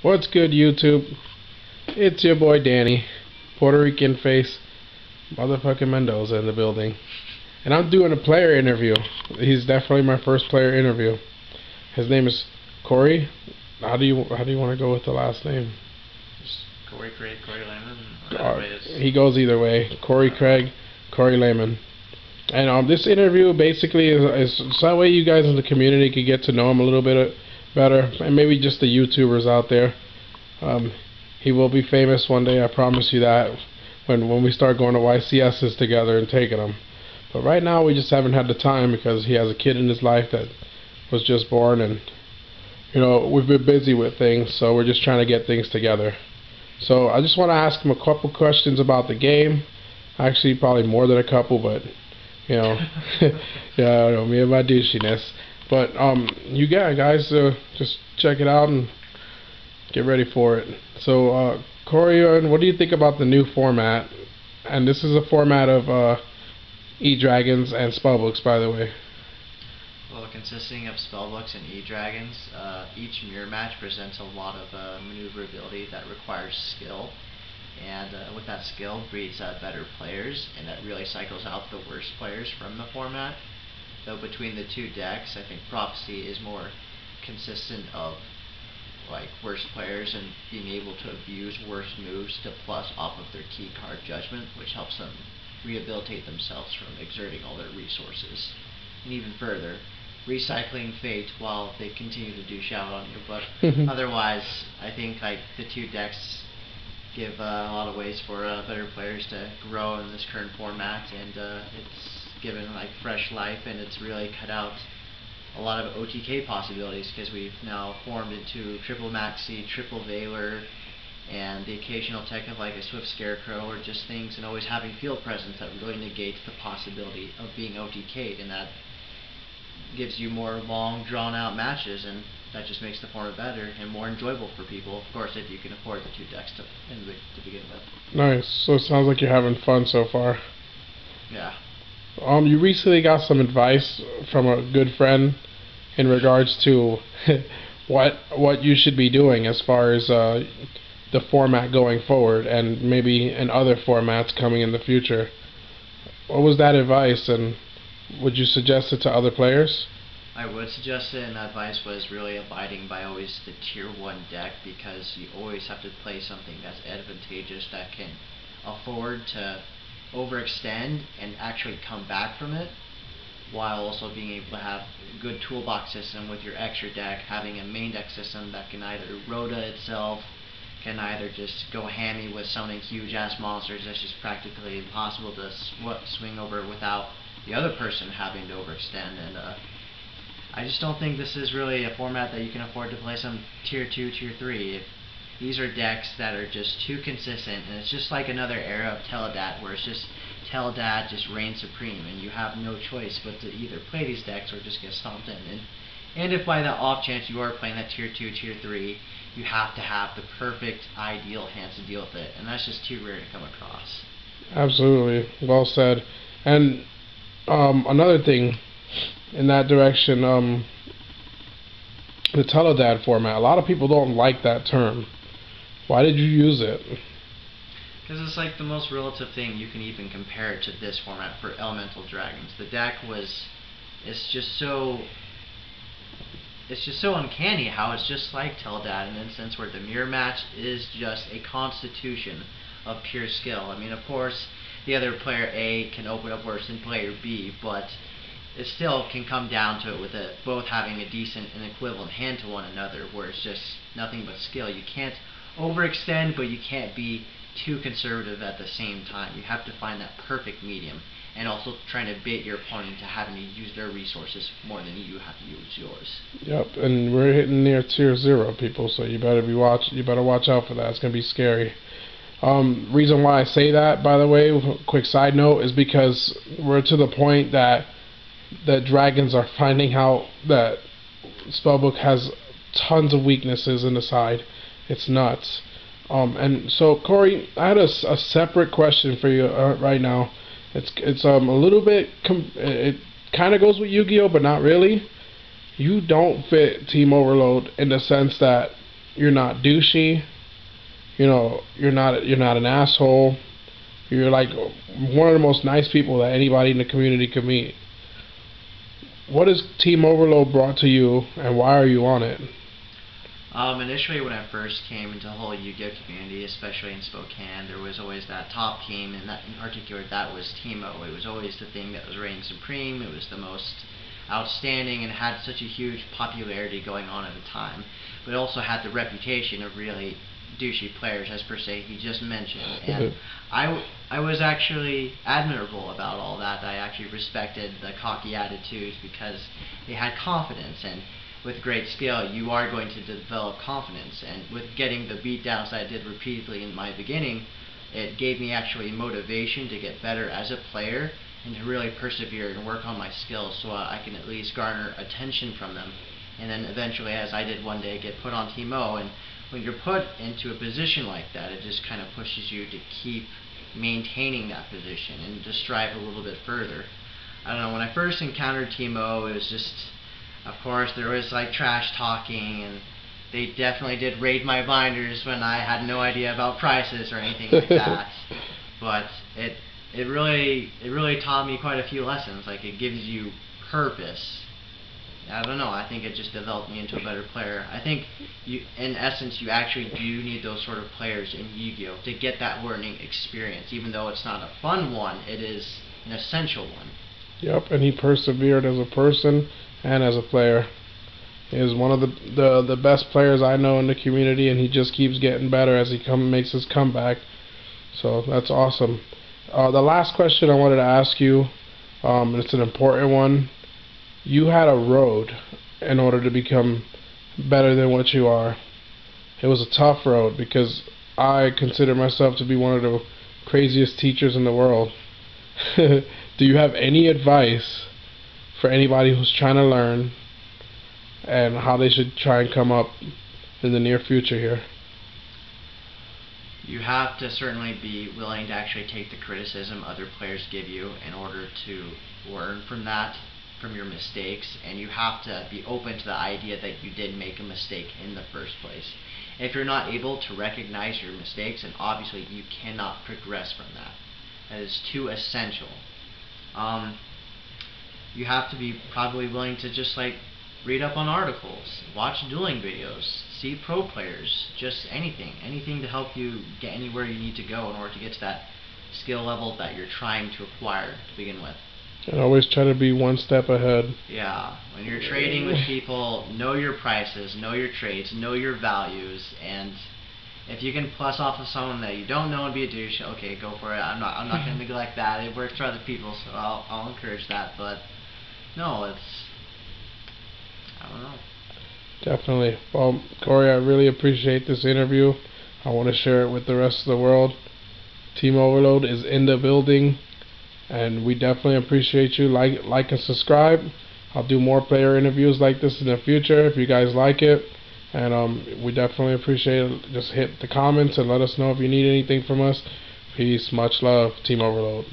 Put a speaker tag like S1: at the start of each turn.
S1: What's good, YouTube? It's your boy Danny, Puerto Rican face, motherfucking Mendoza in the building, and I'm doing a player interview. He's definitely my first player interview. His name is Corey. How do you want to go with the last name?
S2: Corey Craig, Corey Lehmann.
S1: He goes either way. Corey Craig, Corey Lehmann. And this interview basically is so that way you guys in the community can get to know him a little bit better, and maybe just the YouTubers out there. He will be famous one day, I promise you that, when we start going to YCSs together and taking him. But right now we just haven't had the time because he has a kid in his life that was just born, and we've been busy with things, so we're just trying to get things together. So I just want to ask him a couple questions about the game. Actually, probably more than a couple, but yeah, I know me and my douchiness. But you guys, just check it out and get ready for it. So Corey, what do you think about the new format? And this is a format of E-Dragons and Spellbooks, by the way.
S2: Well, consisting of Spellbooks and E-Dragons, each mirror match presents a lot of maneuverability that requires skill. And with that skill breeds better players, and that really cycles out the worst players from the format. Though between the two decks, I think Prophecy is more consistent of like worse players and being able to abuse worse moves to plus off of their key card judgment, which helps them rehabilitate themselves from exerting all their resources. And even further, recycling Fate while they continue to do shout on you. But otherwise, I think like the two decks give a lot of ways for better players to grow in this current format, and it's given like fresh life, and it's really cut out a lot of OTK possibilities because we've now formed into triple Maxi, triple Veiler, and the occasional tech of like a Swift Scarecrow or just things, and always having field presence that really negates the possibility of being OTK'd, and that gives you more long drawn out matches, and that just makes the format better and more enjoyable for people, of course, if you can afford the two decks to begin with.
S1: Nice. So it sounds like you're having fun so far.
S2: Yeah.
S1: You recently got some advice from a good friend in regards to what you should be doing as far as the format going forward, and maybe in other formats coming in the future. What was that advice, and would you suggest it to other players?
S2: I would suggest it, and that advice was really abiding by always the tier 1 deck, because you always have to play something that's advantageous that can afford to overextend and actually come back from it, while also being able to have a good toolbox system with your extra deck, having a main deck system that can either Rhoda itself, can either just go hammy with summoning huge ass monsters that's just practically impossible to swing over without the other person having to overextend. And I just don't think this is really a format that you can afford to play some tier 2, tier 3. These are decks that are just too consistent, and it's just like another era of Teledat, where it's just Teledat just reigns supreme, and you have no choice but to either play these decks or just get stomped in. And if by the off chance you are playing that tier 2, tier 3, you have to have the perfect ideal hands to deal with it, and that's just too rare to come across.
S1: Absolutely. Well said. And another thing in that direction, the Teledad format, a lot of people don't like that term. Why did you use it?
S2: Because it's like the most relative thing you can even compare it to this format for Elemental Dragons. The deck it's just so uncanny how it's just like Teledad in an instance where the mirror match is just a constitution of pure skill. I mean, of course, the other player A can open up worse than player B, but it still can come down to it with both having a decent and equivalent hand to one another, where it's just nothing but skill. You can't overextend, but you can't be too conservative at the same time. You have to find that perfect medium, and also trying to bait your opponent to having to use their resources more than you have to use yours.
S1: Yep, and we're hitting near tier 0, people, so you better watch out for that. It's gonna be scary. Reason why I say that, by the way, quick side note, is because we're to the point that dragons are finding out that Spellbook has tons of weaknesses in the side. It's nuts. And so, Corey, I had a separate question for you right now. It's a little bit it kind of goes with Yu-Gi-Oh, but not really. you don't fit Team Overload in the sense that you're not douchey. You're not an asshole. You're like one of the most nice people that anybody in the community could meet. What has Team Overload brought to you, and why are you on it?
S2: Initially, when I first came into the whole Yu-Gi-Oh community, especially in Spokane, there was always that top team, and that in particular, that was Teemo. It was always the thing that was reigning supreme. It was the most outstanding and had such a huge popularity going on at the time. But it also had the reputation of really douchey players, as per se he just mentioned. And I was actually admirable about all that. I actually respected the cocky attitudes because they had confidence, and with great skill you are going to develop confidence. And with getting the beatdowns I did repeatedly in my beginning, it gave me actually motivation to get better as a player and to really persevere and work on my skills so I can at least garner attention from them. And then eventually, as I did one day, get put on Team O. And when you're put into a position like that, it just kind of pushes you to keep maintaining that position and to strive a little bit further. I don't know, when I first encountered Team O, it was just, of course, there was like trash talking, and they definitely did raid my binders when I had no idea about prices or anything like that. But it really taught me quite a few lessons. Like, it gives you purpose. I don't know, I think it just developed me into a better player. I think in essence, you actually do need those sort of players in Yu-Gi-Oh! To get that learning experience. Even though it's not a fun one, it is an essential one.
S1: Yep, and he persevered as a person and as a player. He is one of the best players I know in the community, and he just keeps getting better as he makes his comeback. So that's awesome. The last question I wanted to ask you, it's an important one. You had a road in order to become better than what you are. It was a tough road because I consider myself to be one of the craziest teachers in the world. Do you have any advice for anybody who's trying to learn and how they should try and come up in the near future here?
S2: You have to certainly be willing to actually take the criticism other players give you in order to learn from that, from your mistakes, and you have to be open to the idea that you did make a mistake in the first place. If you're not able to recognize your mistakes, then obviously you cannot progress from that. That is too essential. You have to be probably willing to just like read up on articles, watch dueling videos, see pro players, just anything to help you get anywhere you need to go in order to get to that skill level that you're trying to acquire to begin with.
S1: And always try to be one step ahead.
S2: Yeah, when you're trading with people, know your prices, know your trades, know your values, and if you can plus off of someone that you don't know and be a douche, okay, go for it. I'm not going to neglect that. It works for other people, so I'll encourage that. But no, I don't know.
S1: Definitely. Well, Corey, I really appreciate this interview. I want to share it with the rest of the world. Team Overload is in the building, and we definitely appreciate you. Like and subscribe. I'll do more player interviews like this in the future if you guys like it. And we definitely appreciate it. Just hit the comments and let us know if you need anything from us. Peace, much love, Team Overload.